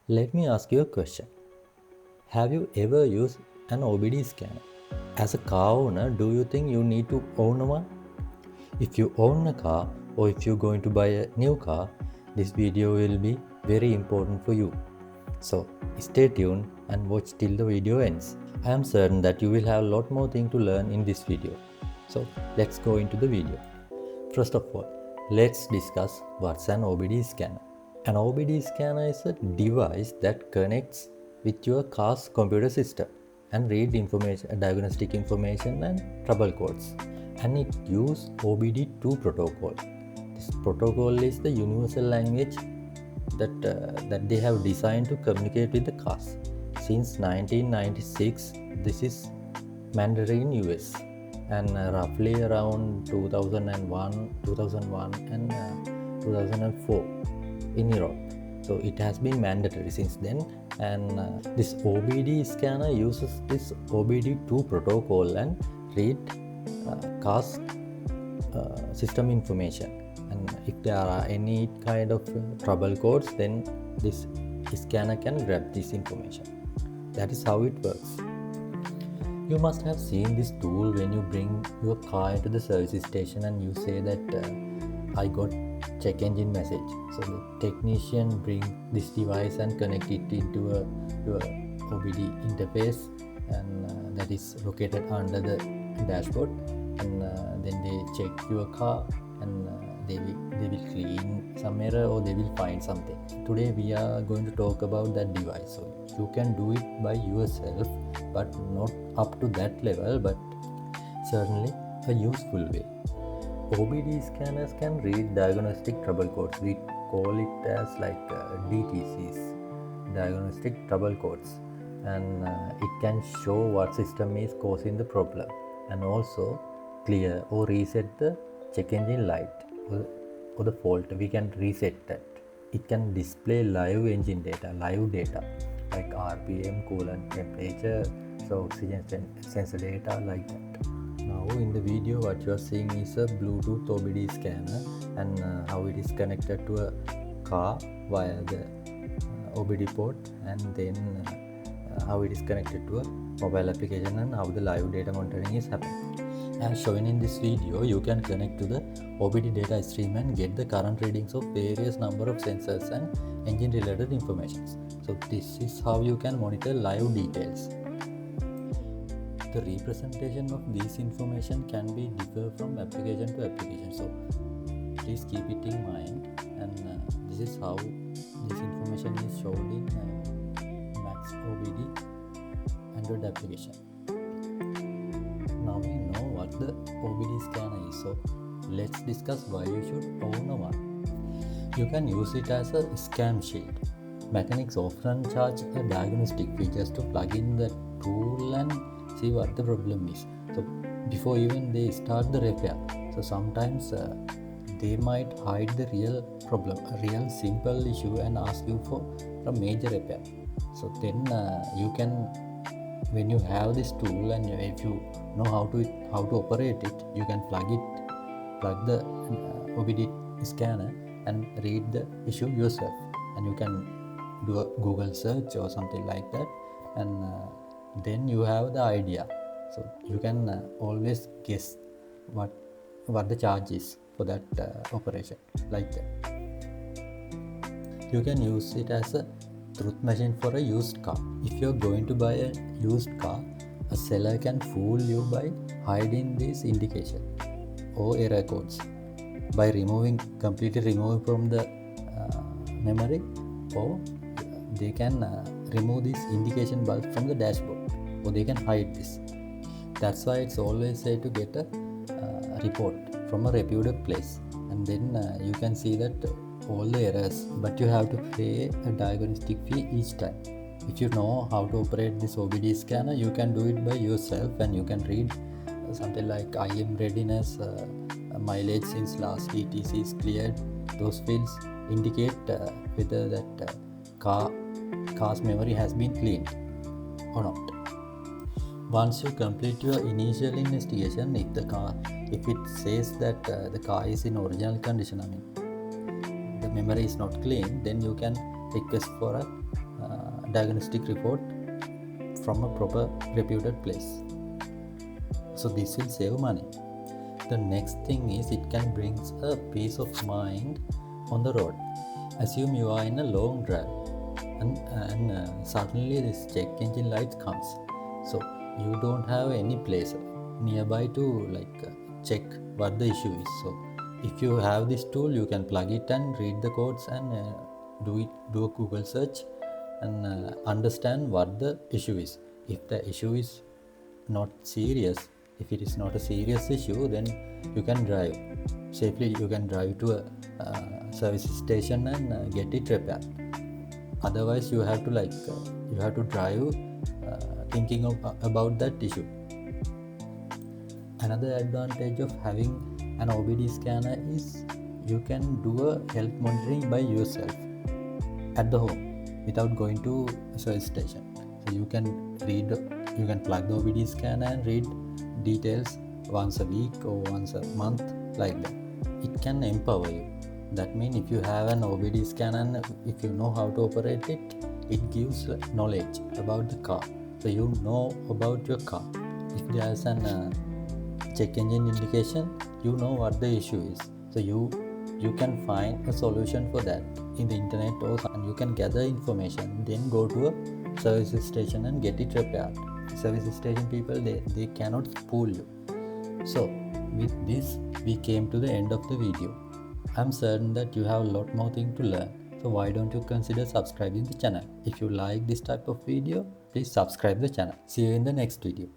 Let me ask you a question. Have you ever used an OBD scanner? As a car owner, do you think you need to own one? If you own a car or if you're going to buy a new car, this video will be very important for you. So stay tuned and watch till the video ends. I am certain that you will have a lot more things to learn in this video. So let's go into the video. First of all, let's discuss what's an OBD scanner. An OBD scanner is a device that connects with your car's computer system and read information, diagnostic information and trouble codes. And it uses OBD-II protocol. This protocol is the universal language that they have designed to communicate with the cars. Since 1996, this is mandatory in US, and roughly around 2001 and 2004 in Europe. So it has been mandatory since then, and this OBD scanner uses this OBD-II protocol and read cars system information. And if there are any kind of trouble codes, then this scanner can grab this information. That is how it works. You must have seen this tool when you bring your car into the service station and you say that I got check engine message. So the technician bring this device and connect it into your OBD interface, and that is located under the dashboard, and then they check your car, and they will clean some error or they will find something. Today we are going to talk about that device. So you can do it by yourself, but not up to that level, but certainly a useful way. OBD scanners can read diagnostic trouble codes. We call it as like DTCs, diagnostic trouble codes, and it can show what system is causing the problem, and also clear or reset the check engine light or the fault. We can reset that. It can display live engine data, like RPM, coolant temperature, so oxygen sensor data, like that. Now in the video what you are seeing is a Bluetooth OBD scanner, and how it is connected to a car via the OBD port, and then how it is connected to a mobile application, and how the live data monitoring is happening. As shown in this video, you can connect to the OBD data stream and get the current readings of various number of sensors and engine related information. So this is how you can monitor live details. The representation of this information can be differ from application to application, so please keep it in mind. And this is how this information is shown in Max OBD Android application. Now we know what the OBD scanner is, so let's discuss why you should own one. You can use it as a scam shield. Mechanics often charge a diagnostic fee just to plug in the tool and see what the problem is, so before even they start the repair. So sometimes they might hide the real problem, a real simple issue, and ask you for a major repair. So then you can, when you have this tool and if you know how to operate it, you can plug the OBD scanner and read the issue yourself, and you can do a Google search or something like that, and then you have the idea. So you can always guess what the charge is for that operation, like that. You can use it as a truth machine for a used car. If you're going to buy a used car, a seller can fool you by hiding this indication or error codes by completely removing from the memory, or they can remove this indication bulb from the dashboard, or they can hide this. That's why it's always said to get a report from a reputed place, and then you can see that all the errors, but you have to pay a diagnostic fee each time. If you know how to operate this OBD scanner, you can do it by yourself, and you can read something like IM readiness, mileage since last ETC is cleared. Those fields indicate whether that car's memory has been cleaned or not. Once you complete your initial investigation, if it says that the car is in original condition, I mean the memory is not clean, then you can request for a diagnostic report from a proper reputed place. So this will save money. The next thing is it can bring a peace of mind on the road. Assume you are in a long drive and suddenly this check engine light comes. So you don't have any place nearby to check what the issue is. So if you have this tool, you can plug it and read the codes and do a Google search and understand what the issue is. If the issue is not serious, if it is not a serious issue, then you can drive safely. You can drive to a service station and get it repaired. Otherwise you have to drive thinking about that issue. Another advantage of having an OBD scanner is you can do a health monitoring by yourself at the home without going to a service station. So you can plug the OBD scanner and read details once a week or once a month, like that. It can empower you. That means if you have an OBD scanner and if you know how to operate it, it gives knowledge about the car. So you know about your car. If there is an check engine indication, you know what the issue is. So you can find a solution for that in the internet, or and you can gather information, then go to a service station and get it repaired. Service station people, they cannot fool you. So with this we came to the end of the video. I'm certain that you have a lot more things to learn. So why don't you consider subscribing the channel? If you like this type of video, please subscribe the channel. See you in the next video.